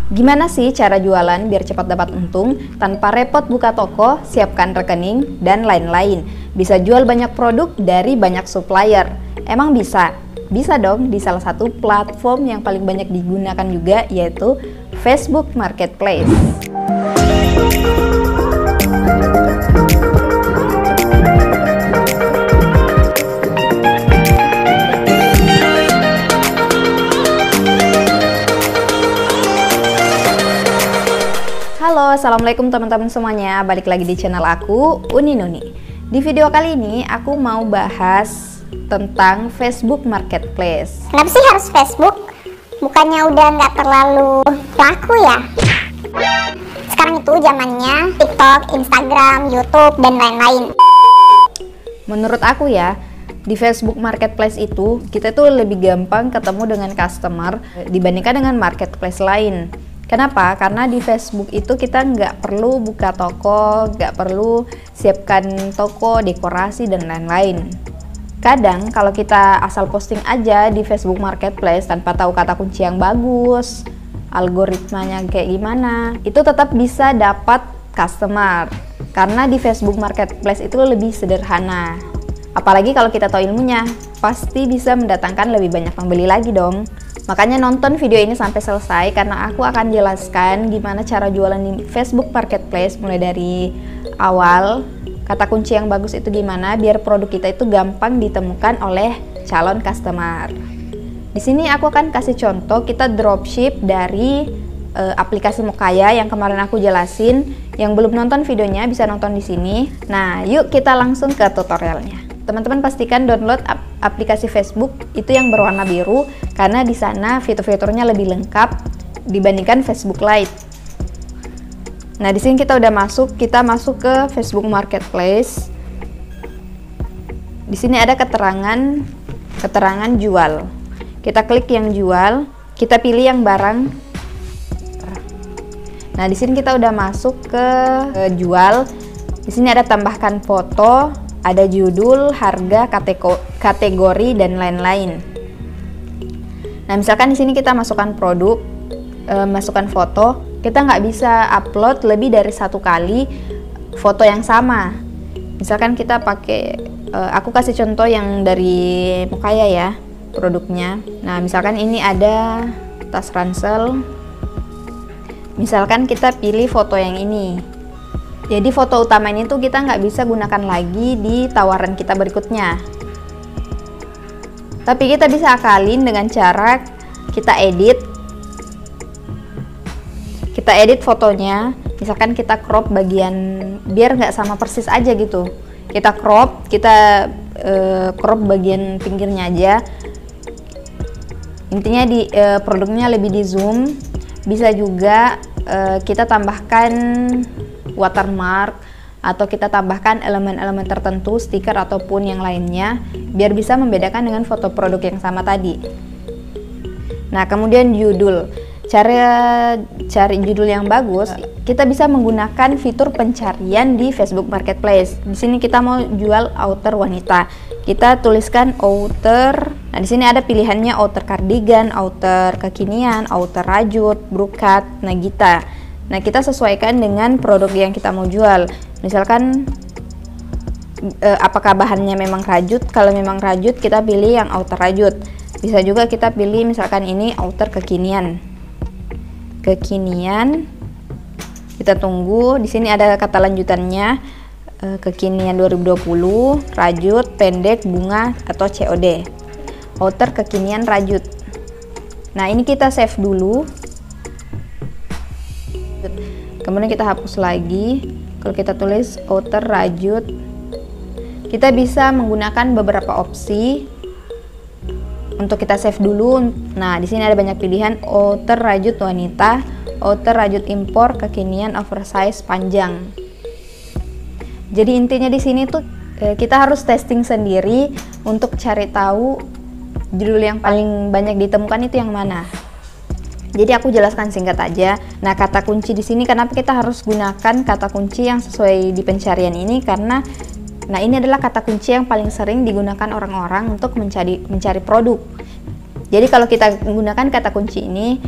Gimana sih cara jualan biar cepat dapat untung tanpa repot buka toko, siapkan rekening, dan lain-lain? Bisa jual banyak produk dari banyak supplier. Emang bisa? Bisa dong, di salah satu platform yang paling banyak digunakan juga, yaitu Facebook Marketplace. Halo, assalamualaikum teman-teman semuanya. Balik lagi di channel aku, Uni Nuni. Di video kali ini aku mau bahas tentang Facebook Marketplace. Kenapa sih harus Facebook? Bukannya udah nggak terlalu laku ya? Sekarang itu zamannya TikTok, Instagram, YouTube, dan lain-lain. Menurut aku ya, di Facebook Marketplace itu kita tuh lebih gampang ketemu dengan customer dibandingkan dengan marketplace lain. Kenapa? Karena di Facebook itu kita nggak perlu buka toko, nggak perlu siapkan toko, dekorasi, dan lain-lain. Kadang kalau kita asal posting aja di Facebook Marketplace tanpa tahu kata kunci yang bagus, algoritmanya kayak gimana, itu tetap bisa dapat customer. Karena di Facebook Marketplace itu lebih sederhana. Apalagi kalau kita tahu ilmunya, pasti bisa mendatangkan lebih banyak pembeli lagi dong. Makanya nonton video ini sampai selesai karena aku akan jelaskan gimana cara jualan di Facebook Marketplace mulai dari awal, kata kunci yang bagus itu gimana biar produk kita itu gampang ditemukan oleh calon customer. Di sini aku akan kasih contoh kita dropship dari aplikasi Mokaya yang kemarin aku jelasin. Yang belum nonton videonya bisa nonton di sini. Nah, yuk kita langsung ke tutorialnya. Teman-teman pastikan download aplikasi Facebook itu yang berwarna biru karena di sana fitur-fiturnya lebih lengkap dibandingkan Facebook Lite. Nah, di sini kita udah masuk ke Facebook Marketplace. Di sini ada keterangan jual. Kita klik yang jual, kita pilih yang barang. Nah, di sini kita udah masuk ke jual. Di sini ada tambahkan foto, ada judul, harga, kategori, dan lain-lain. Nah, misalkan di sini kita masukkan produk, masukkan foto, kita nggak bisa upload lebih dari satu kali foto yang sama. Misalkan kita pakai, aku kasih contoh yang dari Mokaya ya, produknya. Nah, misalkan ini ada tas ransel. Misalkan kita pilih foto yang ini. Jadi foto utama ini tuh kita nggak bisa gunakan lagi di tawaran kita berikutnya. Tapi kita bisa akalin dengan cara kita edit. Kita edit fotonya, misalkan kita crop bagian biar nggak sama persis aja gitu. Kita crop bagian pinggirnya aja. Intinya di produknya lebih di zoom. Bisa juga kita tambahkan watermark atau kita tambahkan elemen-elemen tertentu, stiker ataupun yang lainnya biar bisa membedakan dengan foto produk yang sama tadi. Nah, kemudian judul. Cara cari judul yang bagus, kita bisa menggunakan fitur pencarian di Facebook Marketplace. Di sini kita mau jual outer wanita. Kita tuliskan outer. Nah, di sini ada pilihannya outer cardigan, outer kekinian, outer rajut, brokat, nagita. Nah, kita sesuaikan dengan produk yang kita mau jual. Misalkan apakah bahannya memang rajut. Kalau memang rajut, kita pilih yang outer rajut. Bisa juga kita pilih misalkan ini outer kekinian. Kita tunggu. Di sini ada kata lanjutannya. Kekinian 2020, rajut, pendek, bunga, atau COD. Outer kekinian rajut. Nah, ini kita save dulu. Kemudian kita hapus lagi. Kalau kita tulis outer rajut, kita bisa menggunakan beberapa opsi untuk kita save dulu. Nah, di sini ada banyak pilihan: outer rajut wanita, outer rajut impor, kekinian, oversize, panjang. Jadi intinya di sini tuh kita harus testing sendiri untuk cari tahu judul yang paling banyak ditemukan itu yang mana. Jadi aku jelaskan singkat aja. Nah, kata kunci di sini kenapa kita harus gunakan kata kunci yang sesuai di pencarian ini, karena ini adalah kata kunci yang paling sering digunakan orang-orang untuk mencari produk. Jadi kalau kita menggunakan kata kunci ini,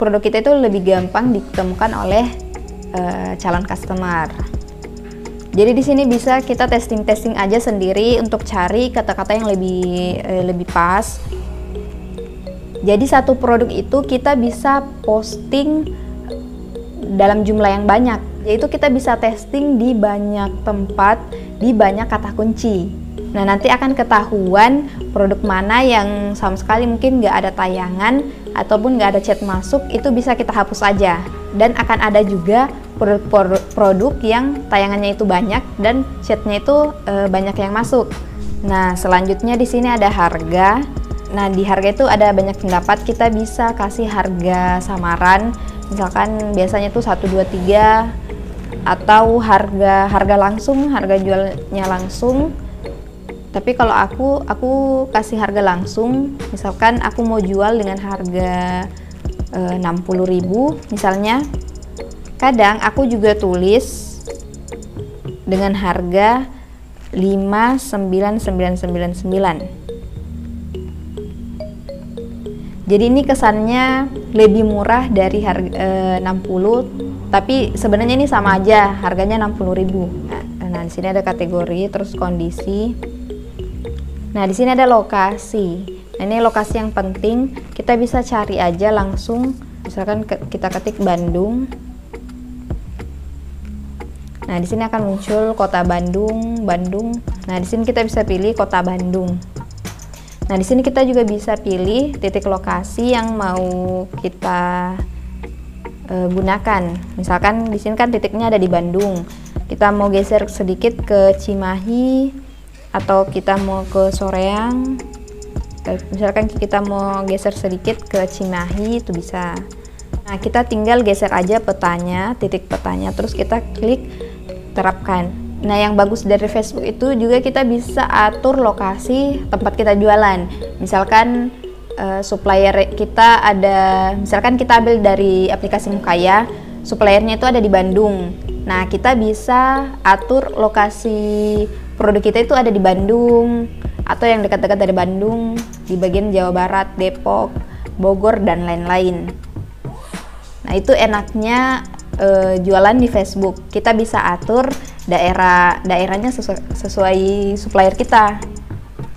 produk kita itu lebih gampang ditemukan oleh calon customer. Jadi di sini bisa kita testing aja sendiri untuk cari kata-kata yang lebih pas. Jadi satu produk itu kita bisa posting dalam jumlah yang banyak. Yaitu kita bisa testing di banyak tempat, di banyak kata kunci. Nah, nanti akan ketahuan produk mana yang sama sekali mungkin nggak ada tayangan ataupun nggak ada chat masuk, itu bisa kita hapus aja. Dan akan ada juga produk yang tayangannya itu banyak dan chatnya itu banyak yang masuk. Nah, selanjutnya di sini ada harga. Nah, di harga itu ada banyak pendapat, kita bisa kasih harga samaran. Misalkan biasanya tuh 1, 2, 3 atau harga langsung, harga jualnya langsung. Tapi kalau aku kasih harga langsung, misalkan aku mau jual dengan harga 60.000 misalnya. Kadang aku juga tulis dengan harga 59999. Jadi ini kesannya lebih murah dari harga 60, tapi sebenarnya ini sama aja, harganya 60.000. Nah, di sini ada kategori, terus kondisi. Nah, di sini ada lokasi. Nah, ini lokasi yang penting, kita bisa cari aja langsung. Misalkan kita ketik Bandung. Nah, di sini akan muncul kota Bandung. Nah, di sini kita bisa pilih kota Bandung. Nah, di sini kita juga bisa pilih titik lokasi yang mau kita gunakan. Misalkan di sini kan titiknya ada di Bandung. Kita mau geser sedikit ke Cimahi atau kita mau ke Soreang. Misalkan kita mau geser sedikit ke Cimahi, itu bisa. Nah, kita tinggal geser aja petanya, titik petanya, terus kita klik terapkan. Nah, yang bagus dari Facebook itu juga kita bisa atur lokasi tempat kita jualan. Misalkan supplier kita ada, misalkan kita ambil dari aplikasi Mukaya, suppliernya itu ada di Bandung. Nah, kita bisa atur lokasi produk kita itu ada di Bandung atau yang dekat-dekat dari Bandung, di bagian Jawa Barat, Depok, Bogor, dan lain-lain. Nah, itu enaknya jualan di Facebook. Kita bisa atur daerahnya sesuai supplier kita,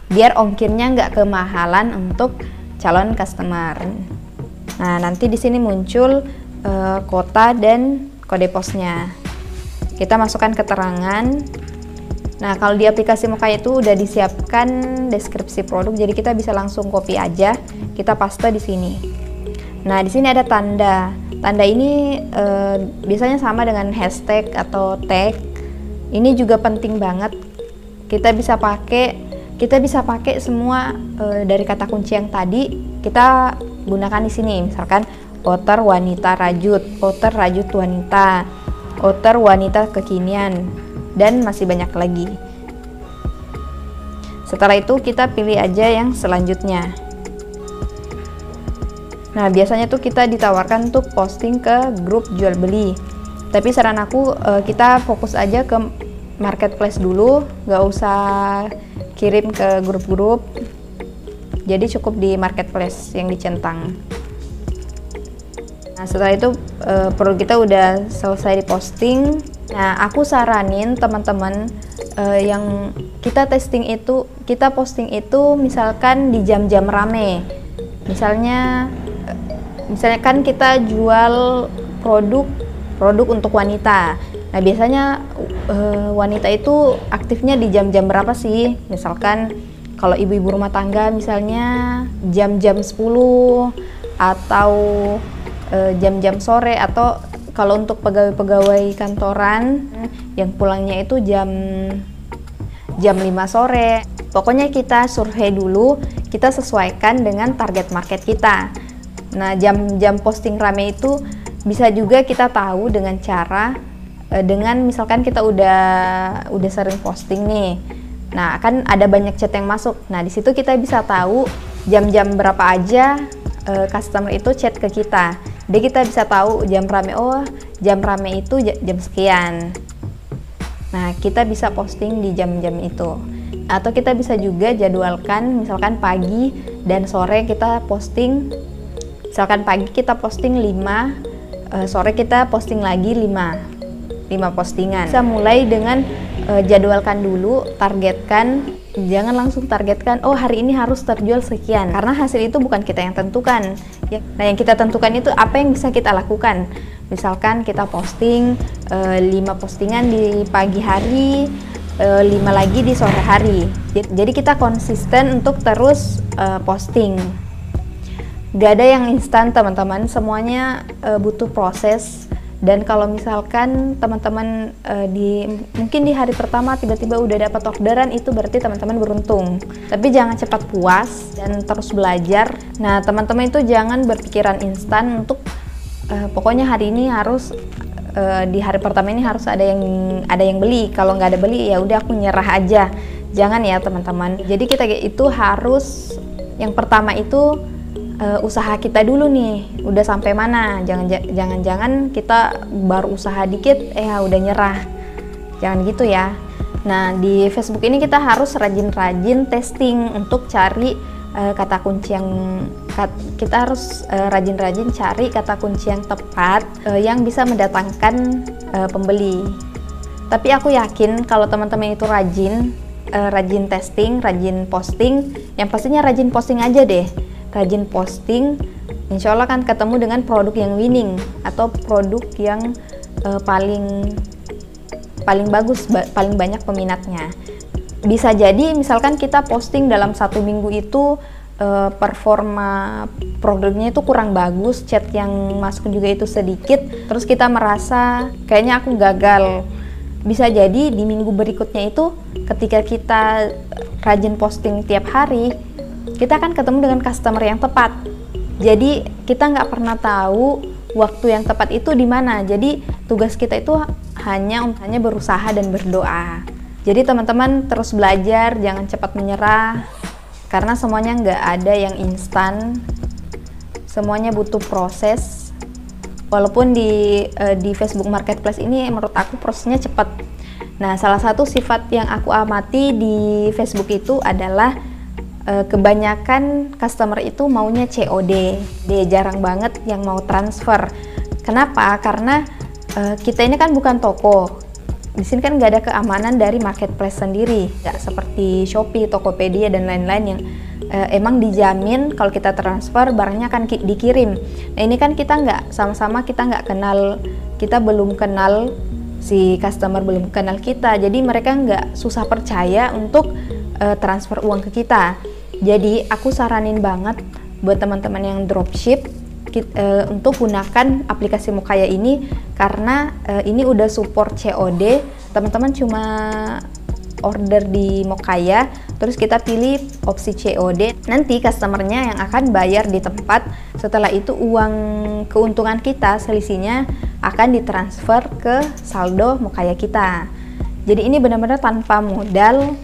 biar ongkirnya nggak kemahalan untuk calon customer. Nah, nanti di sini muncul kota dan kode posnya. Kita masukkan keterangan. Nah, kalau di aplikasi Mukaya itu udah disiapkan deskripsi produk, jadi kita bisa langsung copy aja, kita paste di sini. Nah, di sini ada tanda. Tanda ini biasanya sama dengan hashtag atau tag. Ini juga penting banget. Kita bisa pakai semua dari kata kunci yang tadi kita gunakan di sini. Misalkan outer wanita rajut, outer rajut wanita, outer wanita kekinian, dan masih banyak lagi. Setelah itu kita pilih aja yang selanjutnya. Nah, biasanya tuh kita ditawarkan untuk posting ke grup jual beli. Tapi saran aku kita fokus aja ke marketplace dulu, nggak usah kirim ke grup-grup. Jadi cukup di marketplace yang dicentang. Nah, setelah itu produk kita udah selesai diposting. Nah, aku saranin teman-teman yang kita posting itu misalkan di jam-jam rame. Misalnya kan kita jual produk untuk wanita. Nah, biasanya wanita itu aktifnya di jam-jam berapa sih? Misalkan kalau ibu-ibu rumah tangga misalnya jam-jam 10 atau jam-jam sore, atau kalau untuk pegawai-pegawai kantoran yang pulangnya itu jam 5 sore. Pokoknya kita survei dulu, kita sesuaikan dengan target market kita. Nah, jam-jam posting rame itu bisa juga kita tahu dengan cara dengan misalkan kita udah sering posting nih. Nah, kan ada banyak chat yang masuk. Nah, di situ kita bisa tahu jam-jam berapa aja customer itu chat ke kita. Jadi kita bisa tahu jam rame, jam rame itu jam sekian. Nah, kita bisa posting di jam-jam itu. Atau kita bisa juga jadwalkan misalkan pagi dan sore kita posting Misalkan pagi kita posting 5, sore kita posting lagi 5 postingan. Bisa mulai dengan jadwalkan dulu, targetkan. Jangan langsung targetkan, oh hari ini harus terjual sekian, karena hasil itu bukan kita yang tentukan. Nah, yang kita tentukan itu apa yang bisa kita lakukan. Misalkan kita posting 5 postingan di pagi hari, 5 lagi di sore hari. Jadi kita konsisten untuk terus posting. Gak ada yang instan teman-teman, semuanya butuh proses. Dan kalau misalkan teman-teman mungkin di hari pertama tiba-tiba udah dapat orderan, itu berarti teman-teman beruntung. Tapi jangan cepat puas dan terus belajar. Nah, teman-teman itu jangan berpikiran instan untuk pokoknya hari ini harus di hari pertama ini harus ada yang beli. Kalau nggak ada beli ya udah aku nyerah aja. Jangan ya teman-teman. Jadi kita itu harus yang pertama itu usaha kita dulu nih, udah sampai mana. Jangan kita baru usaha dikit udah nyerah. Jangan gitu ya. Nah, di Facebook ini kita harus rajin-rajin testing untuk cari kata kunci kita harus rajin-rajin cari kata kunci yang tepat yang bisa mendatangkan pembeli. Tapi aku yakin kalau teman-teman itu rajin testing, rajin posting, yang pastinya rajin posting aja deh. Rajin posting, insya Allah kan ketemu dengan produk yang winning atau produk yang paling bagus, paling banyak peminatnya. Bisa jadi misalkan kita posting dalam 1 minggu itu performa produknya itu kurang bagus, chat yang masuk juga itu sedikit, terus kita merasa kayaknya aku gagal. Bisa jadi di minggu berikutnya itu ketika kita rajin posting tiap hari, kita akan ketemu dengan customer yang tepat. Jadi kita nggak pernah tahu waktu yang tepat itu di mana. Jadi tugas kita itu hanya berusaha dan berdoa. Jadi teman-teman terus belajar, jangan cepat menyerah, karena semuanya nggak ada yang instan. Semuanya butuh proses. Walaupun di Facebook Marketplace ini menurut aku prosesnya cepat. Nah, salah satu sifat yang aku amati di Facebook itu adalah kebanyakan customer itu maunya COD. Dia jarang banget yang mau transfer. Kenapa? Karena kita ini kan bukan toko. Di sini kan nggak ada keamanan dari marketplace sendiri, nggak seperti Shopee, Tokopedia dan lain-lain yang emang dijamin kalau kita transfer barangnya akan dikirim. Nah, ini kan kita nggak kita kenal, kita belum kenal, si customer belum kenal kita, jadi mereka nggak susah percaya untuk transfer uang ke kita. Jadi aku saranin banget buat teman-teman yang dropship untuk gunakan aplikasi Mokaya ini, karena ini udah support COD. Teman-teman cuma order di Mokaya, terus kita pilih opsi COD, nanti customernya yang akan bayar di tempat. Setelah itu keuntungan kita selisihnya akan ditransfer ke saldo Mokaya kita. Jadi ini benar-benar tanpa modal.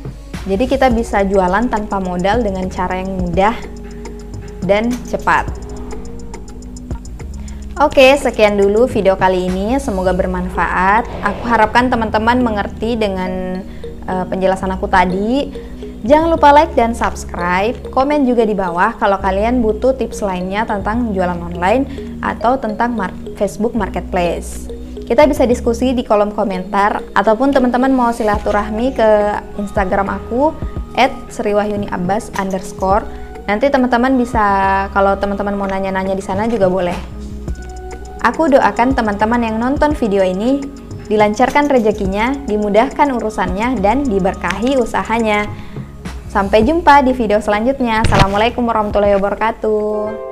Jadi kita bisa jualan tanpa modal dengan cara yang mudah dan cepat. Oke, sekian dulu video kali ini, semoga bermanfaat. Aku harapkan teman-teman mengerti dengan penjelasan aku tadi. Jangan lupa like dan subscribe, komen juga di bawah kalau kalian butuh tips lainnya tentang jualan online atau tentang Facebook Marketplace. Kita bisa diskusi di kolom komentar, ataupun teman-teman mau silaturahmi ke Instagram aku @sriwahyuniabbas_. Nanti teman-teman bisa, kalau teman-teman mau nanya-nanya di sana juga boleh. Aku doakan teman-teman yang nonton video ini dilancarkan rezekinya, dimudahkan urusannya, dan diberkahi usahanya. Sampai jumpa di video selanjutnya. Assalamualaikum warahmatullahi wabarakatuh.